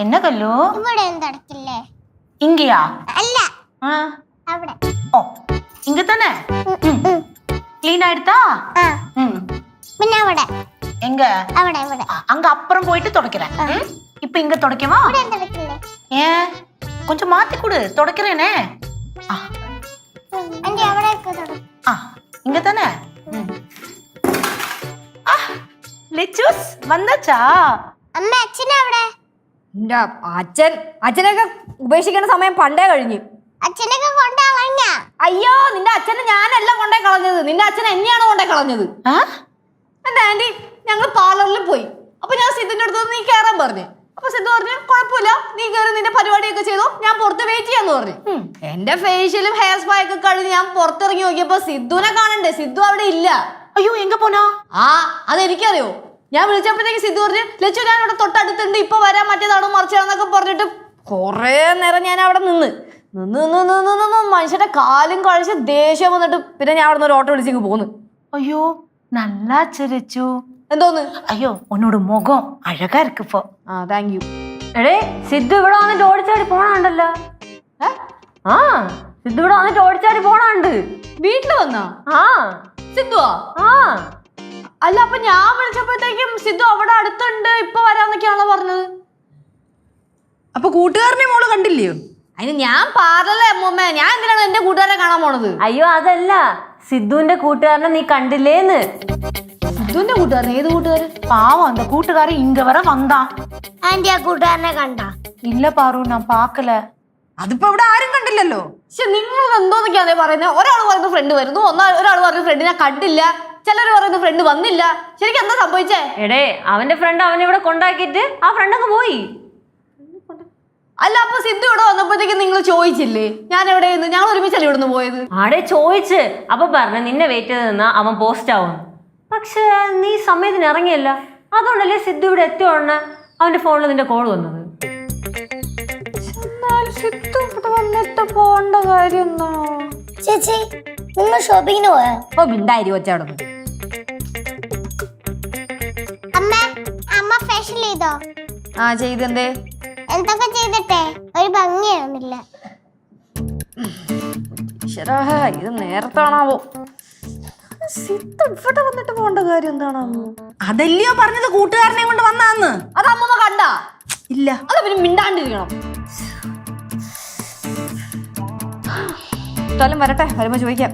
என்ன கல்லு இங்கயா? ஓ இங்க தானே கிளீன் ஆயிடுதா? எங்க? அங்க அப்புறம் போயிட்டு துடைக்கிறேன். இப்ப இங்க துடைக்கவா? ஏன் கொஞ்சம் மாத்தி கொடு, துடைக்கிறேனே. இங்க தானே ലിച്ചൂസ് വന്നച്ചാ? അമ്മ അച്ഛനെ അവിടെ? അച്ഛനൊക്കെ ഉപേക്ഷിക്കേണ്ട സമയം പണ്ടേ കഴിഞ്ഞു. അച്ഛനൊക്കെ കൊണ്ടേ കളഞ്ഞ? അയ്യോ, നിന്റെ അച്ഛനെ ഞാനല്ല കൊണ്ടേ കളഞ്ഞത്, നിന്റെ അച്ഛൻ എന്നെയാണ് കൊണ്ടേ കളഞ്ഞത്. എന്റെ ആന്റി, ഞങ്ങൾ പാർലറിൽ പോയി. അപ്പൊ ഞാൻ സിദ്ധുന്റെ അടുത്ത് നീ കയറാൻ പറഞ്ഞു. അപ്പൊ സിദ്ധു പറഞ്ഞു കുഴപ്പമില്ല, നീ കയറി നിന്റെ പരിപാടിയൊക്കെ ചെയ്തോ, ഞാൻ പുറത്ത് വെയിറ്റ് ചെയ്യാന്ന് പറഞ്ഞു. എന്റെ ഫേഷ്യലും ഹെയർ സ്പാ ഒക്കെ കഴിഞ്ഞ് ഞാൻ പുറത്തിറങ്ങി നോക്കിയപ്പോ സിദ്ധുവിനെ കാണണ്ടേ, സിദ്ധു അവിടെ ഇല്ല. അയ്യോ എങ്ക പോനാ? അതെനിക്കറിയോ. ഞാൻ വിളിച്ചപ്പോഴത്തേക്ക് സിദ്ധു പറഞ്ഞു ലച്ചു ഞാൻ ഇവിടെ തൊട്ടടുത്തുണ്ട്, ഇപ്പൊ വരാൻ മറ്റേതാണോ മറിച്ചാണെന്നൊക്കെ പറഞ്ഞിട്ട് കൊറേ നേരം ഞാൻ അവിടെ നിന്ന് മനുഷ്യന്റെ കാലും കഴിച്ച് ദേഷ്യം വന്നിട്ട് പിന്നെ ഞാൻ അവിടെ നിന്ന് ഒരു ഓട്ടോ വിളിച്ചേക്ക് പോന്നു. അയ്യോ നല്ലാ ചിരിച്ചു. എന്തോന്ന്? അയ്യോ ഉന്നോട് മുഖം അഴകാ ഇருக்கு ഇപ്പൊ. Thank you. എടേ സിദ്ധു ഇവിടെ വന്നിട്ട് ഓടിച്ചാടി പോണുണ്ടല്ലോ. സിദ്ധു ഇവിടെ വന്നിട്ട് ഓടിച്ചാടി പോണുണ്ട്. വീട്ടില് വന്നാ? സിദ്ധുവാ? അല്ല, അപ്പൊ ഞാൻ വിളിച്ചപ്പോഴത്തേക്കും സിദ്ധു അവിടെ അടുത്തുണ്ട്, ഇപ്പൊ വരാന്നൊക്കെയാണോ പറഞ്ഞത്? അപ്പൊ കൂട്ടുകാരനെ മോള് കണ്ടില്ലയോ? അതിന് ഞാൻ പാർലല്ലേ അമ്മൂമ്മ, ഞാൻ എന്തിനാണ് എന്റെ കൂട്ടുകാരെ കാണാൻ പോണത്? അയ്യോ അതല്ല, സിദ്ധുവിന്റെ കൂട്ടുകാരനെ നീ കണ്ടില്ലേന്ന്. സിദ്ധുവിന്റെ കൂട്ടുകാരൻ? ഏത് കൂട്ടുകാരൻ? പാവം அந்த കൂട്ടുകാരൻ ഇങ്ങ വരെ വന്നാ. ആന്റി ആ കൂട്ടുകാരനെ കണ്ടാ? ഇല്ല പാറു, ഞാൻ പാക്കല. അതിപ്പോ ഇവിടെ ആരും കണ്ടില്ലല്ലോ. പക്ഷെ നിങ്ങൾ എന്തോന്നൊക്കെയാ പറയുന്നത്? ഒരാൾ പറയുന്ന ഫ്രണ്ട് വരുന്നു, ഒരാൾ പറയുന്ന ഫ്രണ്ട് ഞാൻ കണ്ടില്ല, ചിലർ പറയുന്ന ഫ്രണ്ട് വന്നില്ല. ശരിക്കും എന്താ സംഭവിച്ചേ? എടേ അവന്റെ ഫ്രണ്ട് അവനെ ഇവിടെ കൊണ്ടാക്കിട്ട് ആ ഫ്രണ്ട് അങ്ങ് പോയി. അല്ല, അപ്പൊ സിദ്ധു ഇവിടെ വന്നപ്പോഴത്തേക്ക് നിങ്ങൾ ചോദിച്ചില്ലേ ഞാൻ എവിടെയെന്ന്? ഞങ്ങൾ ഒരുമിച്ചല്ലേ ഇവിടുന്ന് പോയത്? ആടെ ചോദിച്ച്, അപ്പൊ പറഞ്ഞു നിന്നെ വെയിറ്റ് ചെയ്ത് നിന്നാ അവൻ പോസ്റ്റ് ആവും. പക്ഷെ നീ സമയത്തിന് ഇറങ്ങിയല്ല, അതുകൊണ്ടല്ലേ സിദ്ധു ഇവിടെ എത്തിയോടനെ അവന്റെ ഫോണിൽ നിന്റെ കോൾ വന്നത്. സിദ്ധു ഇവിടെ വന്നിട്ട് പോണ്ട കാര്യം എന്താ? ചേച്ചി നിങ്ങൾ ഷോപ്പിങ്ങിന് പോയോ? ഓ മിണ്ടായി വെച്ചാടുന്നു. അമ്മ ഫേഷ്യൽ ചെയ്തോ? ചെയ്തെന്തേ? എന്തൊക്കെ ചെയ്തിട്ടെ ഒരു ഭംഗിയാവുന്നില്ല. ഇത് നേരത്താണാവോ? സിദ്ധു ഇവിടെ വന്നിട്ട് പോണ്ട കാര്യം എന്താണാവോ? അതല്ലയോ പറഞ്ഞത് കൂട്ടുകാരനെ കൊണ്ട് വന്നാന്ന്. അത് അമ്മമ്മ കണ്ടാ? ഇല്ല. അത് പിന്നെ മിണ്ടാണ്ടിരിക്കണം. സ്ഥലം വരട്ടെ, വരുമ്പോ ചോദിക്കാം.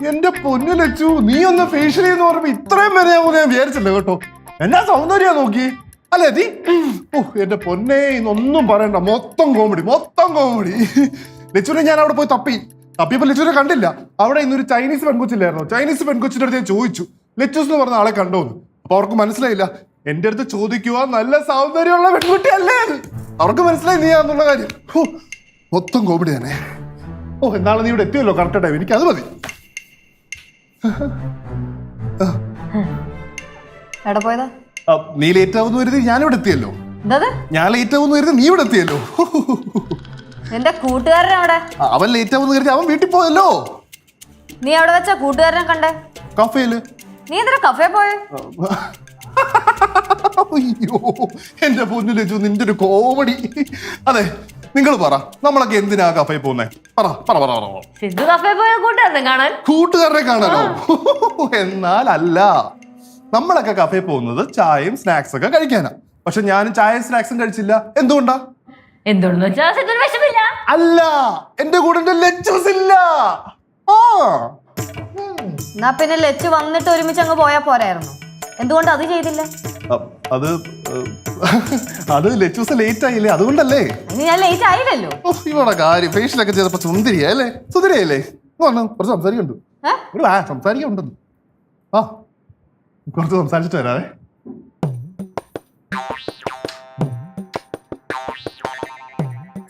എന്റെ പൊന്നു ലച്ചു, നീ ഒന്ന് ഫേഷ്യൽ ചെയ്യുന്ന പറയുമ്പോ ഇത്രയും വരെ ഞാൻ വിചാരിച്ചില്ല കേട്ടോ. എന്നാ സൗന്ദര്യ നോക്കി അല്ലേ നീ? എന്റെ പൊന്നെ, ഇന്നൊന്നും പറയണ്ട, മൊത്തം കോമഡി. ലച്ചുവിനെ ഞാൻ അവിടെ പോയി തപ്പിയപ്പോ ലച്ചുവിനെ കണ്ടില്ല. അവിടെ ഇന്നൊരു ചൈനീസ് പെൺകൊച്ചില്ലായിരുന്നോ? ചൈനീസ് പെൺകൊച്ചിന്റെ അടുത്ത് ഞാൻ ചോദിച്ചു ലച്ചൂസ് എന്ന് പറഞ്ഞ ആളെ കണ്ടോന്ന്. അപ്പൊ അവർക്ക് മനസ്സിലായില്ല. എന്റെ അടുത്ത് ചോദിക്കുക നല്ല സൗന്ദര്യമുള്ള പെൺകുട്ടി അല്ലേ, അവർക്ക് മനസ്സിലായി നീ ആന്നുള്ള കാര്യം. മൊത്തം കോമഡി തന്നെ. എന്നാളെ നീ ഇവിടെ എത്തിയല്ലോ കറക്റ്റ് ടൈം, എനിക്ക് അത് മതി. എവിടെ പോയതാ? നീ ലേറ്റ് ആവുന്ന കരുതി ഞാനിവിടെ എത്തിയല്ലോ. ഞാൻ ലേറ്റ് ആവുന്ന കരുതി നീ ഇവിടെ എത്തിയല്ലോ. എന്റെ കൂട്ടുകാരൻ അവിടെ? അവൻ ലേറ്റ് ആവുന്ന കരുതി അവൻ വീട്ടിൽ പോയല്ലോ. നീ അവിടെ വെച്ചാ കൂട്ടുകാരനെ കണ്ടേ? കഫേല്. നീ എന്തിനാ കഫേ പോയെ? അയ്യോ എന്റെ പൊന്നു ലച്ചു, നിന്റെ ഒരു കോമഡി. അതെ, നിങ്ങൾ പറ, നമ്മളൊക്കെ എന്തിനാ കഫേ പോകുന്നേ? സിദ്ധു കഫേ പോയ കൂട്ടുകാരനെ കാണാനോ? എന്നാൽ അല്ല, നമ്മളൊക്കെ കഫേ പോകുന്നത് ചായയും സ്നാക്സ് ഒക്കെ കഴിക്കാനാ. പക്ഷെ ഞാനും ചായയും സ്നാക്സും കഴിച്ചില്ല. എന്തുകൊണ്ടാ? അല്ല, എന്റെ കൂടെ ലച്ചൂസ് ഇല്ല. എന്നാ പിന്നെ ലച്ചു വന്നിട്ട് ഒരുമിച്ച് അങ്ങ് പോയാ പോരായിരുന്നു. എന്തുകൊണ്ട് അത് ചെയ്തില്ല? അത് ലച്ചൂസ് ലേറ്റ് ആയില്ലേ, അതുകൊണ്ടല്ലേ. ഞാൻ ലേറ്റ് ആയില്ലല്ലോ. ഇവിടെ കാര്യം ഫേഷ്യലൊക്കെ ചെയ്തപ്പോ സുന്ദരിയല്ലേ? സുന്ദരിയല്ലേ? കുറച്ച് സംസാരിക്കുന്നുണ്ട്. സംസാരിക്കുന്നുണ്ടെന്ന്. കുറച്ച് സംസാരിച്ചിട്ട് വരാവേ.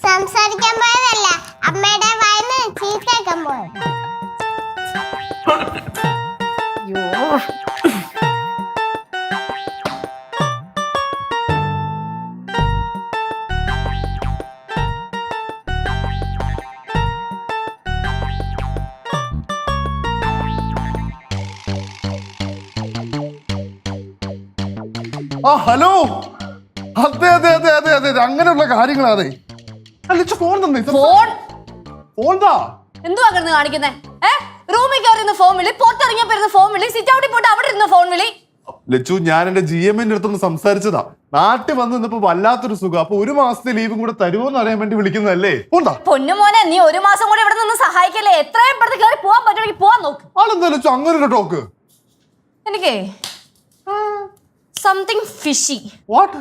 സംസാരിക്കാൻ പോയതല്ല, അമ്മയുടെ വായിന്ന് ചീത്തയാക്കാൻ പോയത്. ആ ഹലോ, അതെ അതെ അതെ അതെ അതെ അങ്ങനെയുള്ള കാര്യങ്ങളാതെ. ലച്ചു ഫോൺ തന്നെ, ഫോൺ ഫോൺ താ. എന്തുവാ കിടന്ന് കാണിക്കുന്നേ? റൂമിൽ കയറിയിരുന്ന ഫോൺ വിളി, പുറത്തിറങ്ങിയപ്പോ ഇരുന്ന ഫോൺ വിളി, സിറ്റ് ഔട്ടിൽ പോയിട്ട് അവിടെ ഇരുന്ന ഫോൺ വിളി. ലച്ചു, ഞാൻ എന്റെ GM അടുത്തൊന്ന് സംസാരിച്ചതാ. നാട്ടിൽ വന്ന് നിന്നപ്പോ വല്ലാത്തൊരു സുഖം. അപ്പൊ 1 മാസത്തെ ലീവും കൂടെ തരുമോന്ന് അറിയാൻ വേണ്ടി വിളിക്കുന്നതല്ലേ. പോണ്ടാ. പൊന്നുമോനെ, നീ 1 മാസം കൂടെ ഇവിടെ നിന്ന് സഹായിക്കല്ലേ? എത്രയും പെട്ടെന്ന് കയറി പോവാൻ പറ്റുമെങ്കിൽ പോവാൻ നോക്ക്. ആളെന്താ ലച്ചു അങ്ങനെ ഒരു ടോക്ക്? എനിക്കേ സംതിങ് ഫിഷി. വാട്ട്?